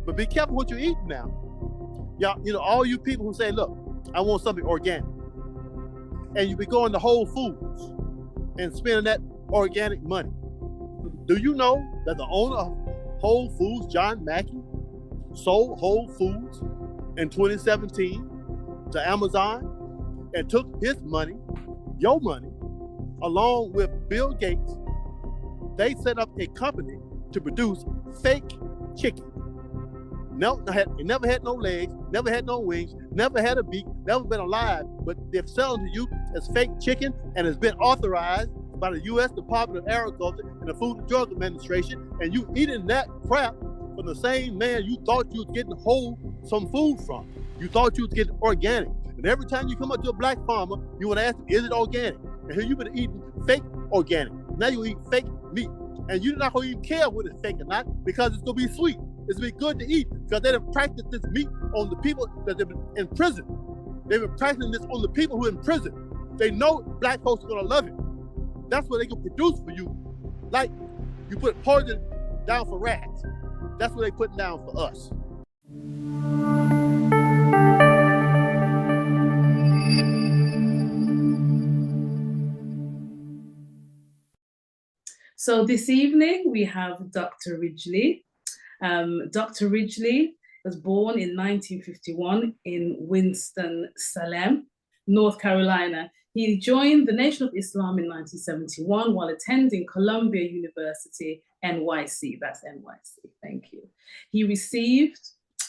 But be careful what you're eating now. Y'all, all you people who say, look, I want something organic. And you be going to Whole Foods and spending that organic money. Do you know that the owner of Whole Foods, John Mackey, sold Whole Foods in 2017 to Amazon and took his money, your money, along with Bill Gates? They set up a company to produce fake chicken. It never had no legs, never had no wings, never had a beak, never been alive, but they're selling to you as fake chicken, and it's been authorized by the U.S. Department of Agriculture and the Food and Drug Administration, and you eating that crap from the same man you thought you was getting some food from. You thought you was getting organic. And every time you come up to a black farmer, you want to ask him, is it organic? And here you've been eating fake organic. Now you eat fake meat. And you're not going to even care whether it's fake or not, because it's going to be sweet. It's going to be good to eat, because they've practiced this meat on the people that they've been in prison. They've been practicing this on the people who are in prison. They know black folks are going to love it. That's what they can produce for you. Like you put poison down for rats. That's what they put down for us. So this evening we have Dr. Ridgely. Dr. Ridgely was born in 1951 in Winston-Salem, North Carolina. He joined the Nation of Islam in 1971 while attending Columbia University, NYC. That's NYC, thank you. He received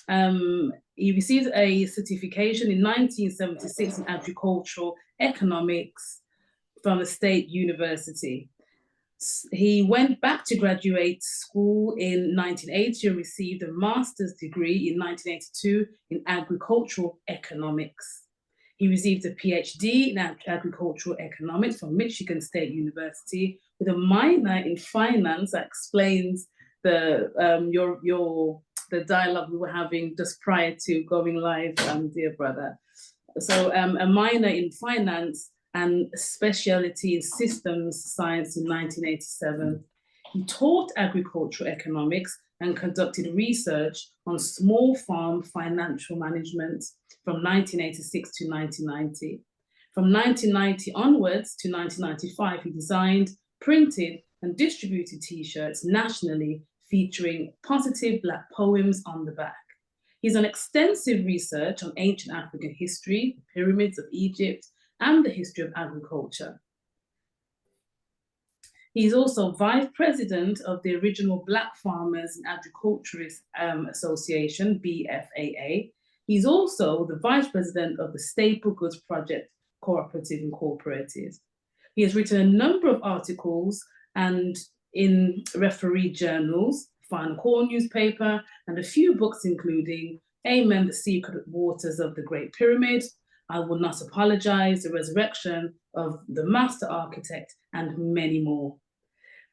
a certification in 1976 in agricultural economics from the State University. He went back to graduate school in 1980 and received a master's degree in 1982 in agricultural economics. He received a PhD in agricultural economics from Michigan State University with a minor in finance. That explains the dialogue we were having just prior to going live, dear brother. So a minor in finance and a specialty in systems science in 1987. He taught agricultural economics and conducted research on small farm financial management from 1986 to 1990. From 1990 onwards to 1995, he designed, printed, and distributed T-shirts nationally featuring positive Black poems on the back. He's done extensive research on ancient African history, the pyramids of Egypt, and the history of agriculture. He's also vice president of the original Black Farmers and Agriculturists Association, BFAA. He's also the vice president of the Staple Goods Project Cooperative Incorporated. He has written a number of articles and in referee journals, Final Call newspaper, and a few books including Amen, The Secret Waters of the Great Pyramid, I Will Not Apologize, The Resurrection of the Master Architect, and many more.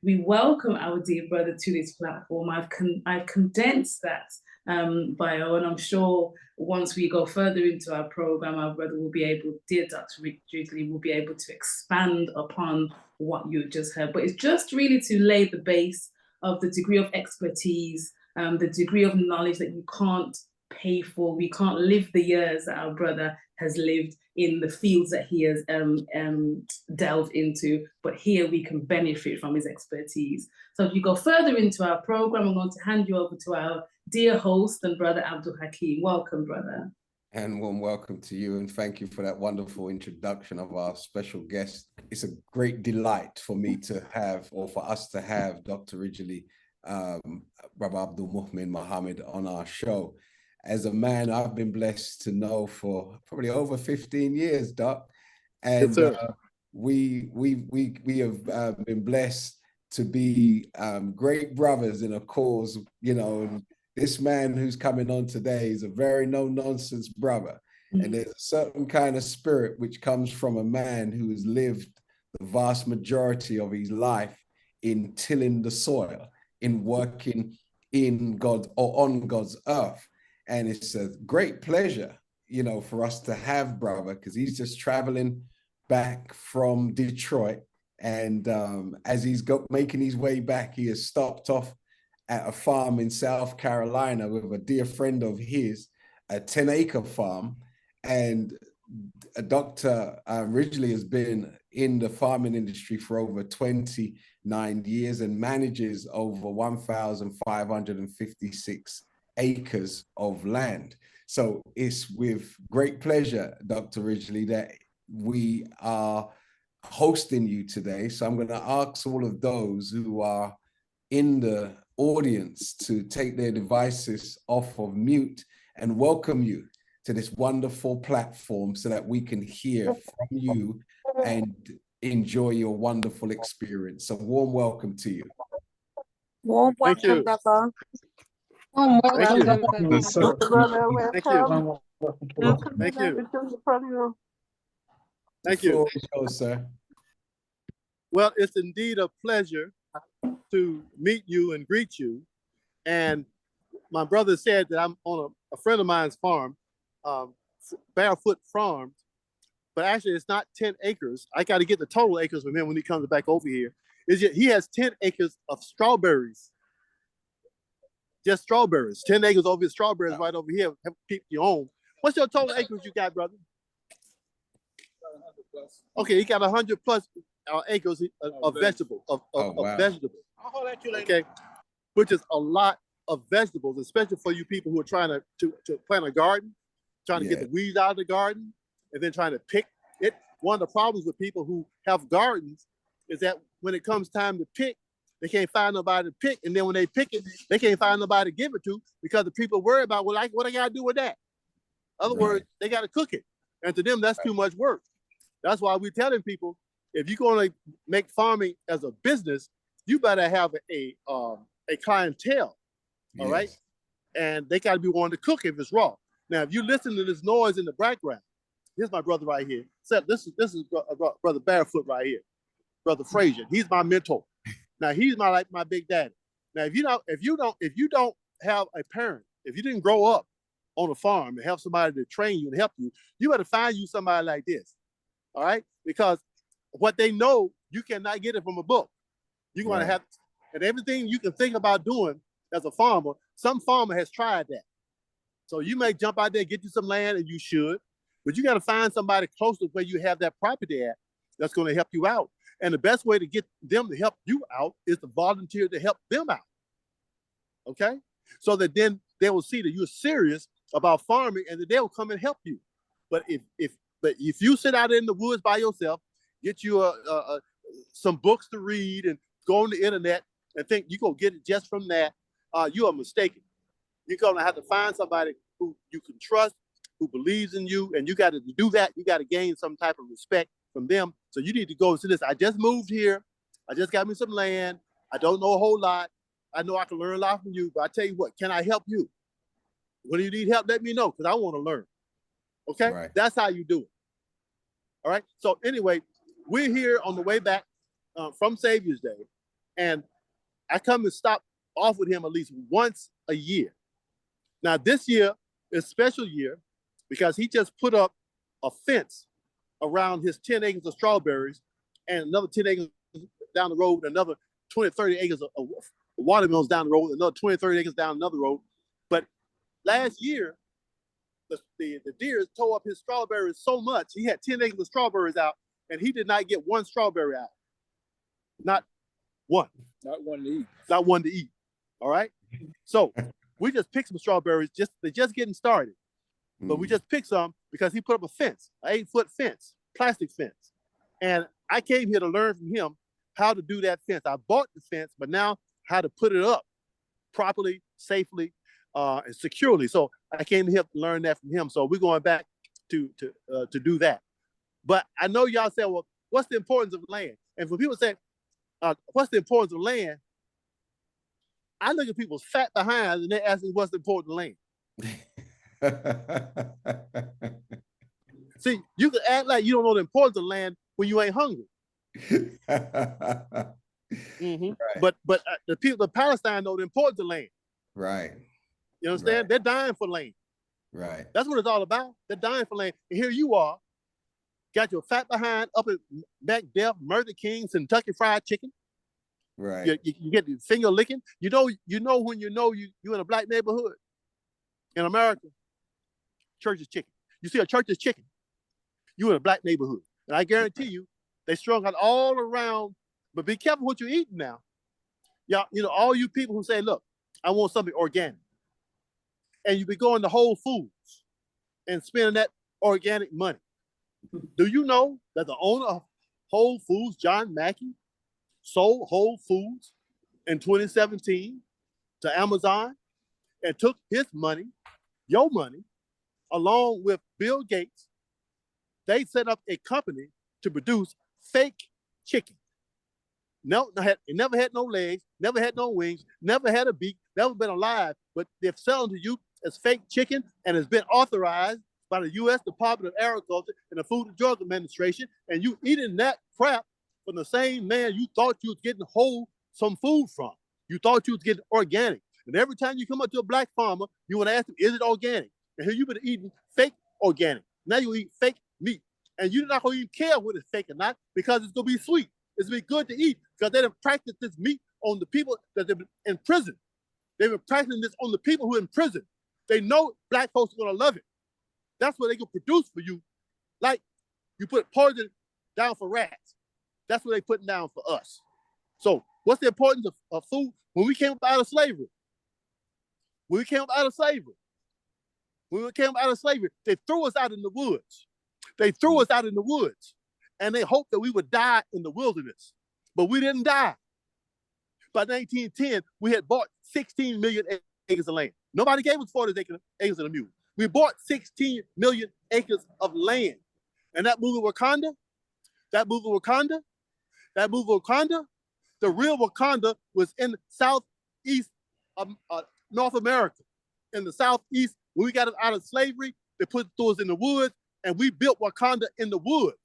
We welcome our dear brother to this platform. I've condensed that bio, and I'm sure once we go further into our program, our brother will be able, dear Dr. Ridgely, will be able to expand upon what you just heard. But it's just really to lay the base of the degree of expertise, the degree of knowledge that you can't pay for. We can't live the years that our brother has lived in the fields that he has delved into, but here we can benefit from his expertise. So if you go further into our program, I'm going to hand you over to our dear host and brother Abdul Hakim. Welcome, brother. And warm welcome to you, and thank you for that wonderful introduction of our special guest. It's a great delight for me to have, or for us to have, Dr. Ridgely, Brother Abdul Muhmin Muhammad on our show. As a man I've been blessed to know for probably over 15 years, Doc. And yes, we have been blessed to be great brothers in a cause, you know. And this man who's coming on today is a very no-nonsense brother. Mm-hmm. And there's a certain kind of spirit which comes from a man who has lived the vast majority of his life in tilling the soil, in working in God or on God's earth. And it's a great pleasure, you know, for us to have brother, because he's just traveling back from Detroit. And as he's making his way back, he has stopped off at a farm in South Carolina with a dear friend of his, a 10-acre farm. And Dr. Ridgely has been in the farming industry for over 29 years and manages over 1,556 acres of land. So it's with great pleasure, Dr. Ridgely, that we are hosting you today. So I'm going to ask all of those who are in the audience to take their devices off of mute and welcome you to this wonderful platform so that we can hear from you and enjoy your wonderful experience. So warm welcome to you. Warm welcome, brother. Warm Thank you. welcome, Yes, sir. Brother, Thank you. welcome. Welcome Thank to you. the program. Thank The you. floor is yours, sir. Well, it's indeed a pleasure to meet you and greet you. And my brother said that I'm on a friend of mine's farm, Barefoot Farms, but actually it's not 10 acres. I got to get the total acres from him when he comes back over here. He has 10 acres of strawberries. Just strawberries. 10 acres over his strawberries right over here. Have keep your own. What's your total acres you got, brother? Okay, he got 100 plus acres of vegetables, of vegetables. I'll hold that to you later. Okay, which is a lot of vegetables, especially for you people who are trying to plant a garden, trying to get the weeds out of the garden, and then trying to pick it. One of the problems with people who have gardens is that when it comes time to pick, they can't find nobody to pick, and then when they pick it, they can't find nobody to give it to because the people worry about, well, what I got to do with that? In other words, they got to cook it, and to them that's too much work. That's why we're telling people, if you're going to make farming as a business, you better have a clientele, all right? And they got to be willing to cook if it's raw. Now, if you listen to this noise in the background, here's my brother right here. This is brother Barefoot right here, brother Frazier. He's my mentor. Now he's my big daddy. Now if you don't have a parent, if you didn't grow up on a farm and have somebody to train you and help you, you better find you somebody like this, all right? Because what they know, you cannot get it from a book. You're going to have, and everything you can think about doing as a farmer, some farmer has tried that. So you may jump out there, get you some land, and you should, but you got to find somebody close to where you have that property at that's going to help you out. And the best way to get them to help you out is to volunteer to help them out. Okay? So that then they will see that you're serious about farming and that they'll come and help you. But if you sit out in the woods by yourself, get you some books to read and go on the internet and think you're going to get it just from that, you are mistaken. You're going to have to find somebody who you can trust, who believes in you, and you got to do that. You got to gain some type of respect from them. So you need to go and say this, I just moved here. I just got me some land. I don't know a whole lot. I know I can learn a lot from you, but I tell you what, can I help you? When you need help, let me know, because I want to learn. Okay? Right. That's how you do it. All right? So anyway, we're here on the way back from Savior's Day, and I come and stop off with him at least once a year. Now, this year is a special year because he just put up a fence around his 10 acres of strawberries and another 10 acres down the road, another 20, 30 acres of watermelons down the road, another 20, 30 acres down another road. But last year, the deer tore up his strawberries so much, he had 10 acres of strawberries out, and he did not get one strawberry out. Not one. Not one to eat. Not one to eat. All right? So we just picked some strawberries. They're just getting started. But we just picked some because he put up a fence, an 8-foot fence, plastic fence. And I came here to learn from him how to do that fence. I bought the fence, but now how to put it up properly, safely, and securely. So I came here to learn that from him. So we're going back to do that. But I know y'all say, well, what's the importance of land? And when people say, what's the importance of land? I look at people's fat behinds and they ask me, what's the importance of land? See, you can act like you don't know the importance of land when you ain't hungry. Right. But the people of Palestine know the importance of land. Right. You understand? Right. They're dying for land. Right. That's what it's all about. They're dying for land. And here you are, got your fat behind up at Macbeth, Murder King, Kentucky Fried Chicken. Right. You get the finger licking. You know when you in a black neighborhood in America, church is chicken. You see a church is chicken, you in a black neighborhood. And I guarantee you, they strung out all around. But be careful what you're eating now. Y'all, all you people who say, look, I want something organic. And you be going to Whole Foods and spending that organic money. Do you know that the owner of Whole Foods, John Mackey, sold Whole Foods in 2017 to Amazon and took his money, your money, along with Bill Gates? They set up a company to produce fake chicken. No, it never had no legs, never had no wings, never had a beak, never been alive, but they're selling to you as fake chicken, and it's been authorized by the U.S. Department of Agriculture and the Food and Drug Administration, and you eating that crap from the same man you thought you was getting some food from. You thought you was getting organic. And every time you come up to a black farmer, you want to ask him, is it organic? And here you've been eating fake organic. Now you eat fake meat. And you're not going to even care whether it's fake or not, because it's going to be sweet. It's going to be good to eat, because they've practiced this meat on the people that they've been in prison. They've been practicing this on the people who are in prison. They know black folks are going to love it. That's what they can produce for you. Like you put poison down for rats. That's what they're putting down for us. So what's the importance of food? When we came out of slavery, they threw us out in the woods. And they hoped that we would die in the wilderness. But we didn't die. By 1910, we had bought 16 million acres of land. Nobody gave us 40 acres of the mule. We bought 16 million acres of land. And that movie Wakanda, the real Wakanda was in southeast North America. In the southeast, when we got out of slavery, they put us in the woods, and we built Wakanda in the woods.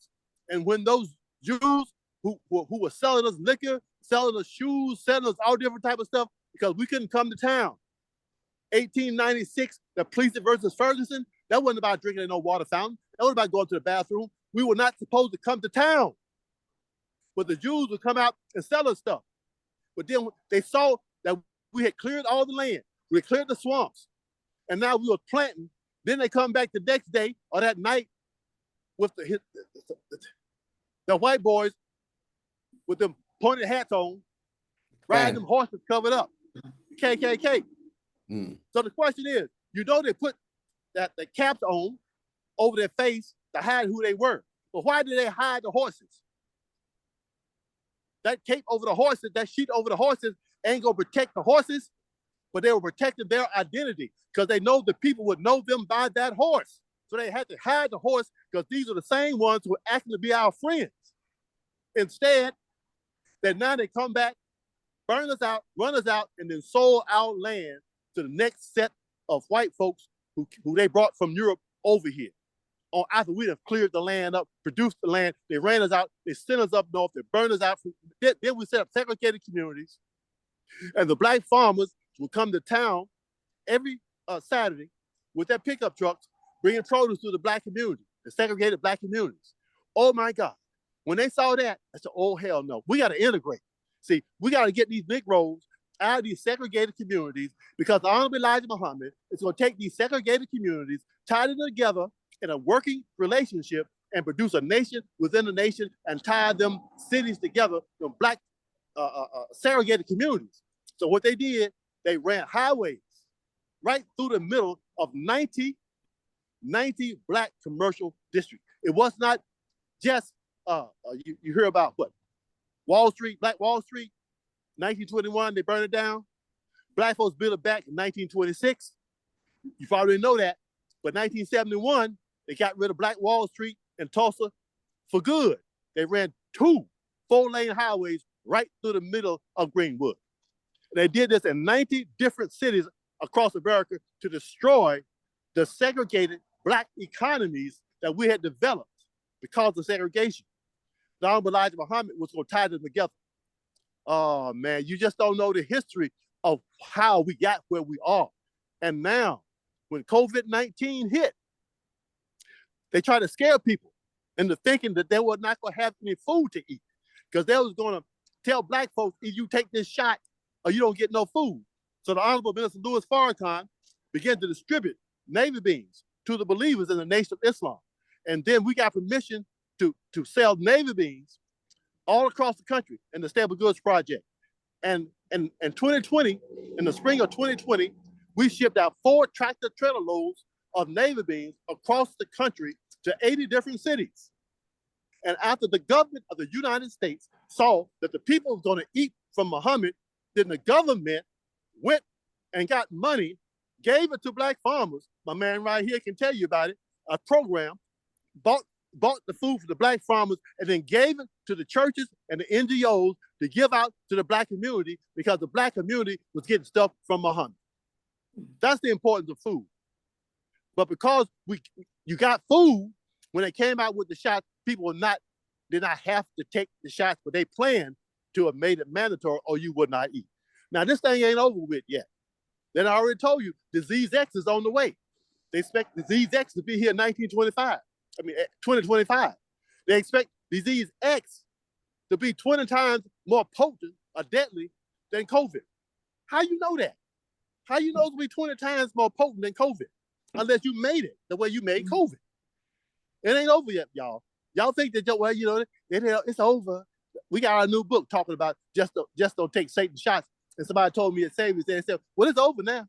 And when those Jews who were selling us liquor, selling us shoes, selling us all different type of stuff, because we couldn't come to town. 1896, the Plessy versus Ferguson, that wasn't about drinking in no water fountain. That was about going to the bathroom. We were not supposed to come to town. But the Jews would come out and sell us stuff. But then they saw that we had cleared all the land. We had cleared the swamps. And now we were planting. Then they come back the next day or that night with the white boys with them pointed hats on, riding them horses covered up. KKK. So the question is, they put the caps on over their face to hide who they were. But why did they hide the horses? That cape over the horses, that sheet over the horses ain't gonna protect the horses, but they were protecting their identity, because they know the people would know them by that horse. So they had to hide the horse, because these are the same ones who were acting to be our friends. Instead, now they come back, burn us out, run us out, and then sold our land to the next set of white folks who they brought from Europe over here. Or after we have cleared the land up, produced the land, they ran us out, they sent us up north, they burned us out. Then we set up segregated communities, and the black farmers would come to town every Saturday with their pickup trucks, bringing produce to the black community, the segregated black communities. Oh my God. When they saw that, I said, oh, hell no. We got to integrate. See, we got to get these Negroes out of these segregated communities, because the Honorable Elijah Muhammad is going to take these segregated communities, tie them together in a working relationship, and produce a nation within a nation, and tie them cities together, the black segregated communities. So what they did, they ran highways right through the middle of 90 black commercial districts. It was not just, you hear about what? Wall Street, Black Wall Street, 1921, they burned it down. Black folks built it back in 1926. You probably know that. But 1971, they got rid of Black Wall Street in Tulsa for good. They ran 2 4-lane highways right through the middle of Greenwood. They did this in 90 different cities across America to destroy the segregated black economies that we had developed because of segregation. The Honorable Elijah Muhammad was going to tie them together. Oh man, you just don't know the history of how we got where we are. And now, when COVID-19 hit, they try to scare people into thinking that they were not going to have any food to eat, because they was going to tell black folks, if you take this shot or you don't get no food. So the Honorable Minister Louis Farrakhan began to distribute Navy beans to the believers in the Nation of Islam. And then we got permission to sell Navy beans all across the country in the Staple Goods Project. And in 2020, in the spring of 2020, we shipped out 4 tractor trailer loads of Navy beans across the country to 80 different cities. And after the government of the United States saw that the people were going to eat from Muhammad, then the government went and got money, gave it to black farmers. My man right here can tell you about it. A program bought the food for the black farmers and then gave it to the churches and the NGOs to give out to the black community because the black community was getting stuff from Muhammad. That's the importance of food. But because you got food, when they came out with the shots, people did not have to take the shots, but they planned to have made it mandatory or you would not eat. Now, this thing ain't over with yet. Then I already told you, Disease X is on the way. They expect Disease X to be here in 2025. They expect Disease X to be 20 times more potent or deadly than COVID. How you know that? How you know it's going to be 20 times more potent than COVID? Unless you made it the way you made COVID. It ain't over yet, y'all. Y'all think that, well, you know, it's over. We got our new book talking about just don't take Satan shots. And somebody told me at Saviors, they said, well, it's over now.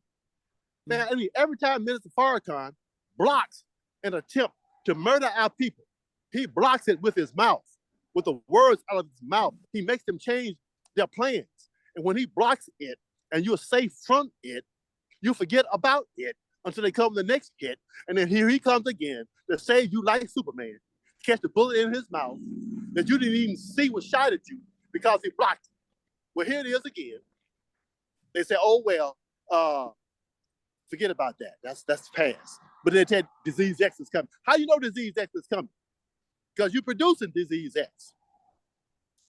Man, I mean, every time Minister Farrakhan blocks an attempt to murder our people, he blocks it with his mouth, with the words out of his mouth. He makes them change their plans. And when he blocks it and you're safe from it, you forget about it until they come the next hit. And then here he comes again to save you like Superman, catch the bullet in his mouth that you didn't even see was shot at you because he blocked it. Well, here it is again. They say, oh, well, forget about that. That's past. But they said Disease X is coming. How you know Disease X is coming? Because you're producing Disease X.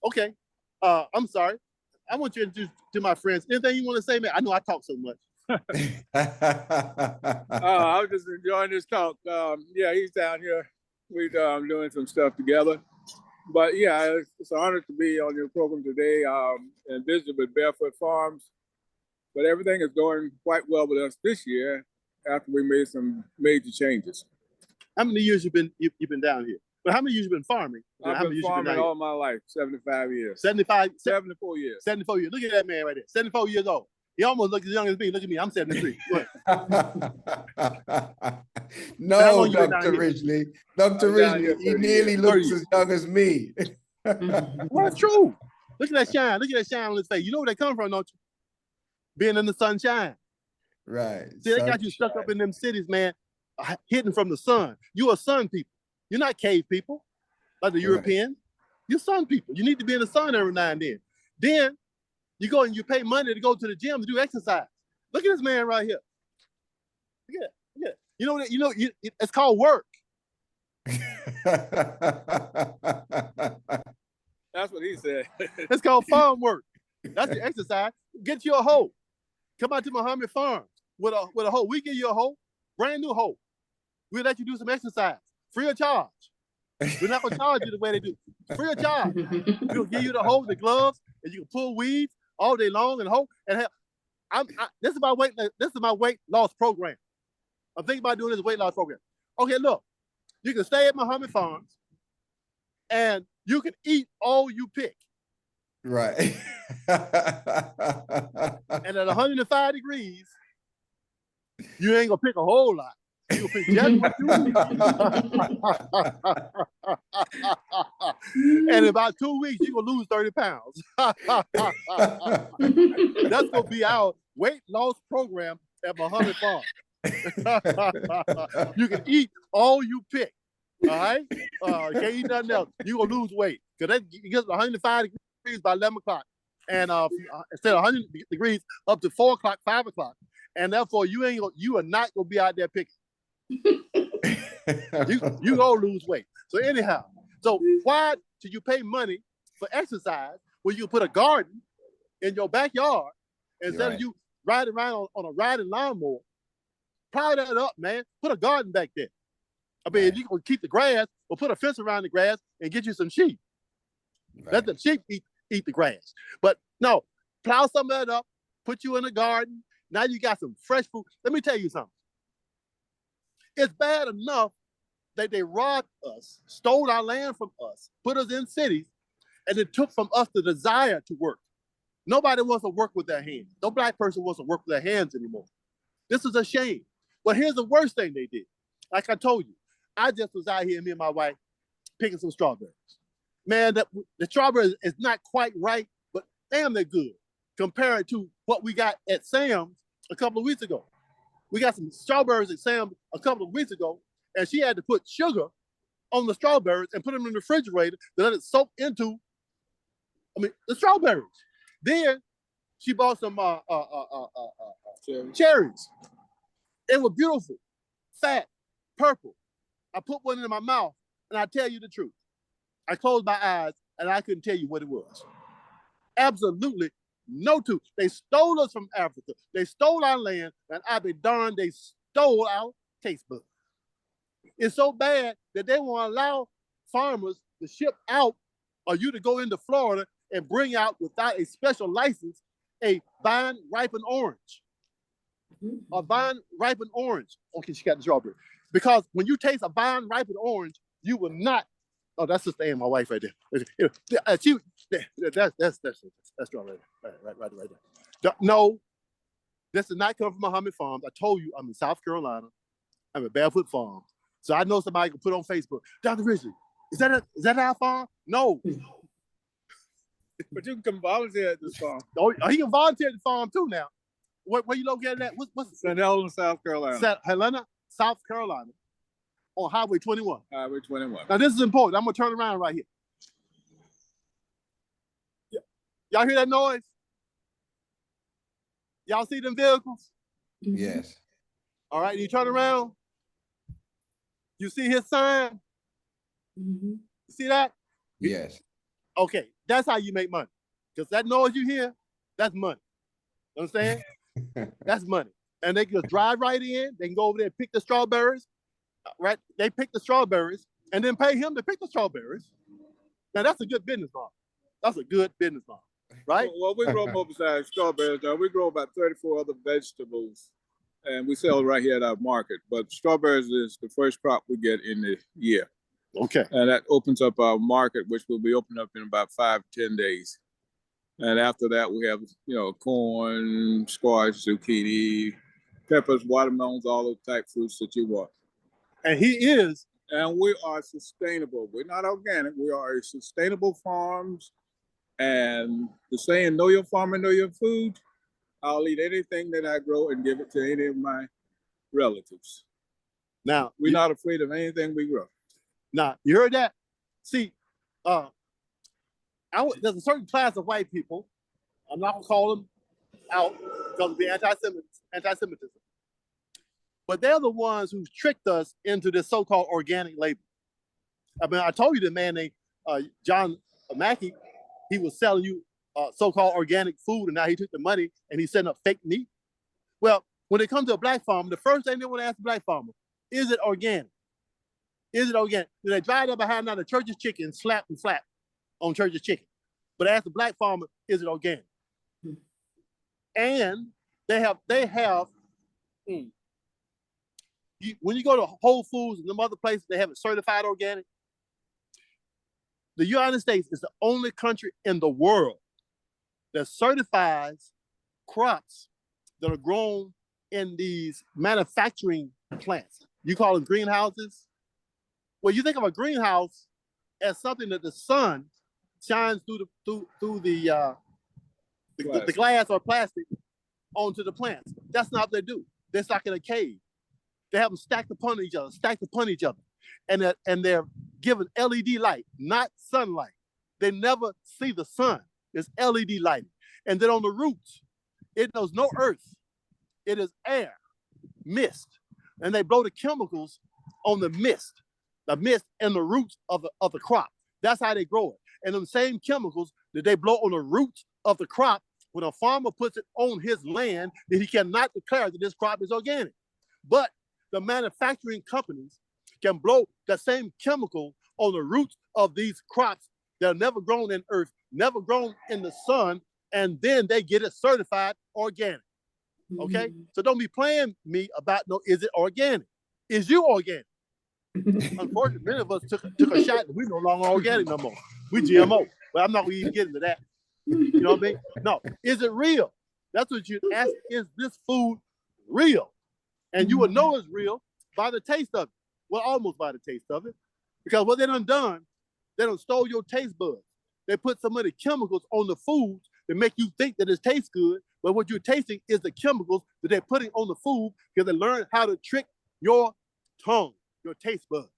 Okay. I'm sorry. I want you to introduce to my friends. Anything you want to say, man? I know I talk so much. I was just enjoying this talk. Yeah, he's down here. We're doing some stuff together. But yeah, it's an honor to be on your program today and visit with Barefoot Farms. But everything is going quite well with us this year after we made some major changes. How many years you've been down here? But how many years you been farming? I've been farming all my life, 75 years. 74 years. 74 years. Look at that man right there, 74 years old. He almost looks as young as me. Look at me, I'm 73. No, Dr. Ridgely. Dr. Ridgely, he nearly looks as young as me. Well, it's true. Look at that shine. Look at that shine on his face. You know where they come from, don't you? Being in the sunshine. Right. See, they got you stuck up in them cities, man, hidden from the sun. You are sun people. You're not cave people like the Europeans. You're sun people. You need to be in the sun every now and then. Then you go and you pay money to go to the gym to do exercise. Look at this man right here. Look at it. Look at it. You know, it's called work. That's what he said. It's called farm work. That's your exercise. Get you a hoe. Come out to Muhammad Farms with a hoe. We give you a hoe, brand new hoe. We'll let you do some exercise, free of charge. We're not gonna charge you the way they do, free of charge. We'll give you the hoe, the gloves, and you can pull weeds all day long and hoe. And hell, this is my weight loss program. I'm thinking about doing this weight loss program. Okay, look, you can stay at Muhammad Farms, and you can eat all you pick. Right. And at 105 degrees, you ain't gonna pick a whole lot. You'll pick just what you need. And in about 2 weeks, you're gonna lose 30 pounds. That's gonna be our weight loss program at Muhammad Farm. You can eat all you pick. All right? You can't eat nothing else. You're gonna lose weight. Because it gets 105 degrees by 11 o'clock. And instead of 100 degrees up to 4 o'clock, 5 o'clock. And therefore you are not gonna be out there picking. you gonna lose weight. So anyhow, so why do you pay money for exercise when you put a garden in your backyard instead of you riding around on a riding lawnmower? Plow that up, man. Put a garden back there. I mean, if you gonna keep the grass, or put a fence around the grass and get you some sheep. Let the sheep eat eat the grass. But no, plow some of that up, put you in the garden. Now you got some fresh food. Let me tell you something. It's bad enough that they robbed us, stole our land from us, put us in cities, and it took from us the desire to work. Nobody wants to work with their hands. No black person wants to work with their hands anymore. This is a shame. But here's the worst thing they did. Like I told you, I just was out here, me and my wife, picking some strawberries. Man, the strawberries is not quite right, but damn, they're good compared to what we got at Sam's a couple of weeks ago. We got some strawberries at Sam's a couple of weeks ago, and she had to put sugar on the strawberries and put them in the refrigerator to let it soak into, the strawberries. Then she bought some cherries. They were beautiful, fat, purple. I put one in my mouth, and I tell you the truth. I closed my eyes, and I couldn't tell you what it was. Absolutely no truth. They stole us from Africa. They stole our land, and I be darned, they stole our taste buds. It's so bad that they won't allow farmers to ship out or you to go into Florida and bring out without a special license a vine ripened orange. A vine ripened orange. Okay, she got the strawberry. Because when you taste a vine ripened orange, you will not. Oh, that's just my wife right there. That's strawberry. Right there. No, this did not come from Muhammad Farms. I told you I'm in South Carolina. I'm at Barefoot Farm. So I know somebody can put on Facebook, Dr. Ridgely, is that our farm? No. But you can come volunteer at this farm. Oh, he can volunteer at the farm too now. Where you located at? What's St. Helena, South Carolina. St. Helena, South Carolina, on Highway 21. Highway 21. Now this is important. I'm gonna turn around right here. Y'all hear that noise? Y'all see them vehicles? Yes. All right, you turn around. You see his sign? Mm-hmm. You see that? Yes. Okay, that's how you make money. Because that noise you hear, that's money. You understand? That's money. And they can drive right in. They can go over there and pick the strawberries. Right? They pick the strawberries and then pay him to pick the strawberries. Now that's a good business model. That's a good business model, right? Well, we grow more besides strawberries. We grow about 34 other vegetables, and we sell right here at our market. But strawberries is the first crop we get in the year. Okay. And that opens up our market, which will be opened up in about 5 to 10 days. And after that, we have, corn, squash, zucchini, peppers, watermelons, all those type fruits that you want. And he is. And we are sustainable. We're not organic. We are a sustainable farms. And the saying, know your farm and know your food. I'll eat anything that I grow and give it to any of my relatives. Now, we're not afraid of anything we grow. Now, you heard that? See, there's a certain class of white people, I'm not going to call them out because of the anti-Semitism, but they're the ones who tricked us into this so-called organic label. I told you the man named John Mackey, he was selling you so-called organic food, and now he took the money and he's setting up fake meat. Well, when it comes to a black farmer, the first thing they want to ask the black farmer, is it organic? Is it organic? Do they drive up behind now the church's chicken, slap and flap on church's chicken? But ask the black farmer, is it organic? And when you go to Whole Foods and them other places, they have it certified organic. The United States is the only country in the world that certifies crops that are grown in these manufacturing plants. You call them greenhouses. Well, you think of a greenhouse as something that the sun shines through the glass or plastic onto the plants. That's not what they do. They're stuck in a cave. They have them stacked upon each other, and they're given LED light, not sunlight. They never see the sun. It's LED lighting. And then on the roots, it knows no earth. It is air, mist, and they blow the chemicals on the mist and the roots of the crop. That's how they grow it. And them same chemicals that they blow on the roots of the crop, when a farmer puts it on his land, then he cannot declare that this crop is organic. But the manufacturing companies can blow the same chemical on the roots of these crops that are never grown in earth never grown in the sun, and then they get it certified organic. Okay? So don't be playing me about no, is it organic? Is you organic? Unfortunately, many of us took a shot and we're no longer organic no more. We GMO. But I'm not going to even get into that. You know what I mean? No. Is it real? That's what you ask. Is this food real? And you will know it's real by the taste of it. Well, almost by the taste of it. Because what they done, they done stole your taste buds. They put some of the chemicals on the foods to make you think that it tastes good. But what you're tasting is the chemicals that they're putting on the food because they learn how to trick your tongue, your taste buds.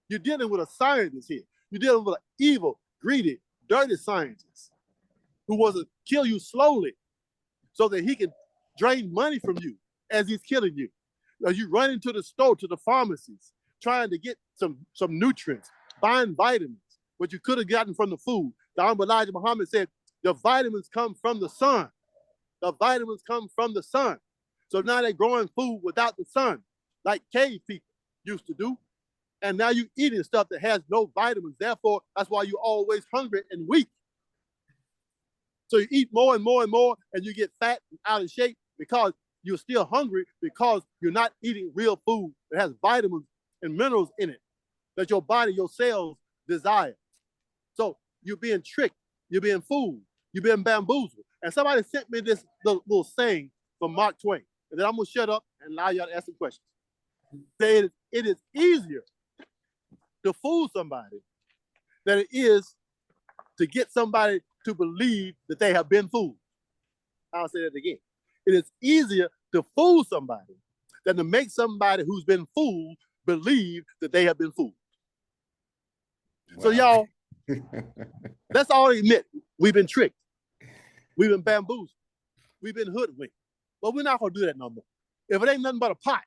You're dealing with a scientist here. You're dealing with an evil, greedy, dirty scientist who wants to kill you slowly so that he can drain money from you as he's killing you. As you run into the store, to the pharmacies, trying to get some nutrients, buying vitamins, what you could have gotten from the food. The Honorable Elijah Muhammad said, the vitamins come from the sun. The vitamins come from the sun. So now they're growing food without the sun, like cave people used to do. And now you're eating stuff that has no vitamins. Therefore, that's why you're always hungry and weak. So you eat more and more and more, and you get fat and out of shape because you're still hungry, because you're not eating real food that has vitamins and minerals in it that your body, your cells desire. So you're being tricked, you're being fooled, you're being bamboozled. And somebody sent me this little saying from Mark Twain, and then I'm gonna shut up and allow y'all to ask some questions. Say it is easier to fool somebody than it is to get somebody to believe that they have been fooled. I'll say that again. It is easier to fool somebody than to make somebody who's been fooled believe that they have been fooled. Wow. So y'all, let's all admit we've been tricked. We've been bamboozled. We've been hoodwinked. But we're not gonna do that no more. If it ain't nothing but a pot,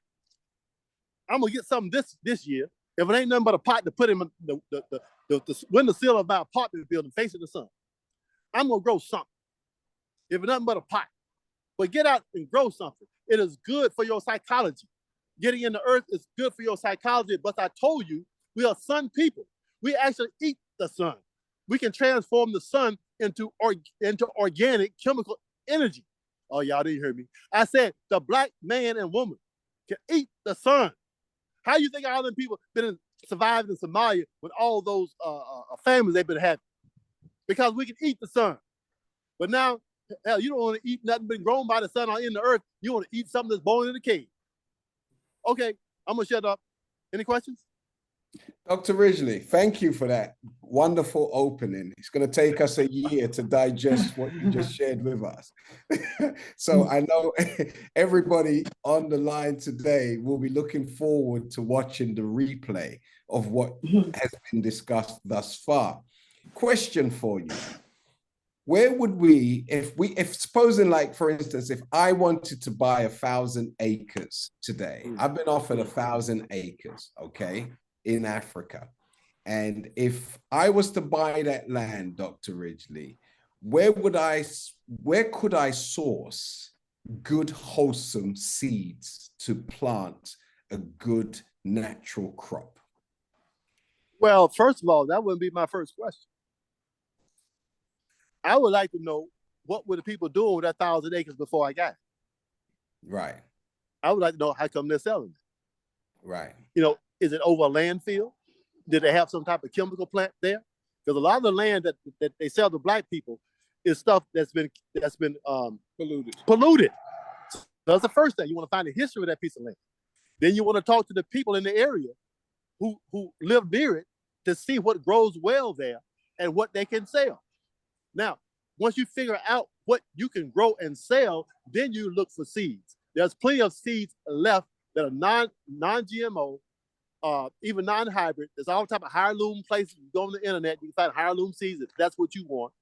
I'm gonna get something this year. If it ain't nothing but a pot to put in the windowsill of my apartment building facing the sun, I'm gonna grow something. If it's nothing but a pot. But get out and grow something. It is good for your psychology. Getting in the earth is good for your psychology, but I told you, we are sun people. We actually eat the sun. We can transform the sun into organic chemical energy. Oh, y'all didn't hear me. I said the black man and woman can eat the sun. How you think all them people survived in Somalia with all those families they've been having? Because we can eat the sun. But now, hell, you don't want to eat nothing been grown by the sun or in the earth. You want to eat something that's born in the cave. Okay, I'm going to shut up. Any questions? Dr. Ridgely, thank you for that wonderful opening. It's going to take us a year to digest what you just shared with us. So I know everybody on the line today will be looking forward to watching the replay of what has been discussed thus far. Question for you. Where would if supposing, like, for instance, if I wanted to buy 1,000 acres today, I've been offered 1,000 acres, okay, in Africa. And if I was to buy that land, Dr. Ridgely, where could I source good, wholesome seeds to plant a good natural crop? Well, first of all, that wouldn't be my first question. I would like to know, what were the people doing with that 1,000 acres before I got it? Right. I would like to know, how come they're selling it? Right. You know, is it over a landfill? Did they have some type of chemical plant there? Because a lot of the land that they sell to black people is stuff that's been polluted. So that's the first thing. You want to find the history of that piece of land. Then you want to talk to the people in the area who live near it to see what grows well there and what they can sell. Now, once you figure out what you can grow and sell, then you look for seeds. There's plenty of seeds left that are non-GMO, even non-hybrid. There's all type of heirloom places. You go on the internet, you can find heirloom seeds if that's what you want.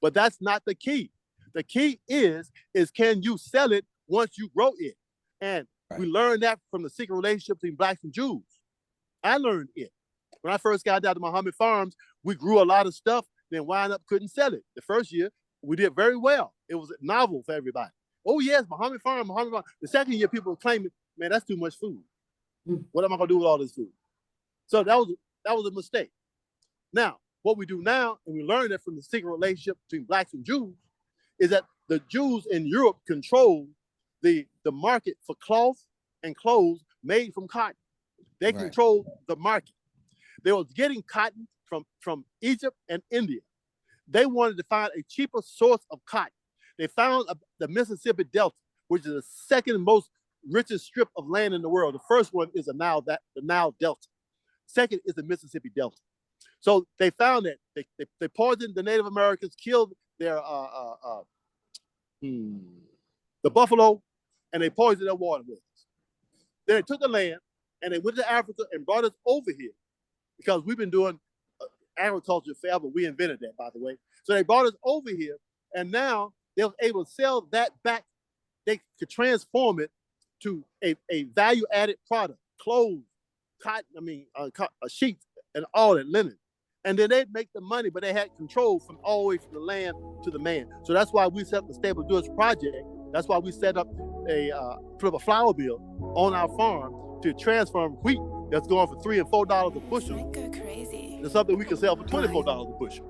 But that's not the key. The key is can you sell it once you grow it? And we learned that from the secret relationship between blacks and Jews. I learned it. When I first got down to Muhammad Farms, we grew a lot of stuff, then wound up couldn't sell it. The first year, we did very well. It was novel for everybody. Oh yes, Muhammad Farm, Muhammad Farm. The second year, people were claiming, man, that's too much food. What am I gonna do with all this food? So that was a mistake. Now, what we do now, and we learned that from the secret relationship between blacks and Jews, is that the Jews in Europe control the market for cloth and clothes made from cotton. They control the market. They was getting cotton from Egypt and India. They wanted to find a cheaper source of cotton. They found the Mississippi Delta, which is the second most richest strip of land in the world. The first one is the Nile Delta. Second is the Mississippi Delta. So they found that they poisoned the Native Americans, killed their the buffalo, and they poisoned their water with us. Then they took the land and they went to Africa and brought us over here because we've been doing agriculture forever. We invented that, by the way. So they brought us over here, and now they were able to sell that back. They could transform it to a value-added product, clothes, cotton, sheets, and all that, linen. And then they'd make the money, but they had control from all the way from the land to the man. So that's why we set up the Stable Goods Project. That's why we set up put up a flour bill on our farm to transform wheat that's going for $3 and $4 a bushel to something we can sell for $24 a bushel.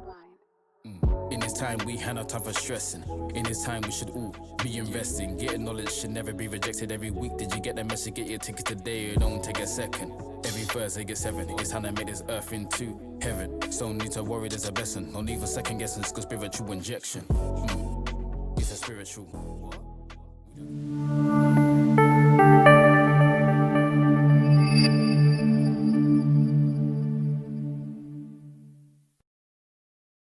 In this time, we hand out time for stressing. In this time, we should all be investing. Getting knowledge should never be rejected. Every week, did you get the message? Get your tickets today, it don't take a second. Every Thursday, get 7. It's time to make this earth into heaven. So need to worry, there's a blessing. No need for second guessing, it's good spiritual injection. It's a spiritual.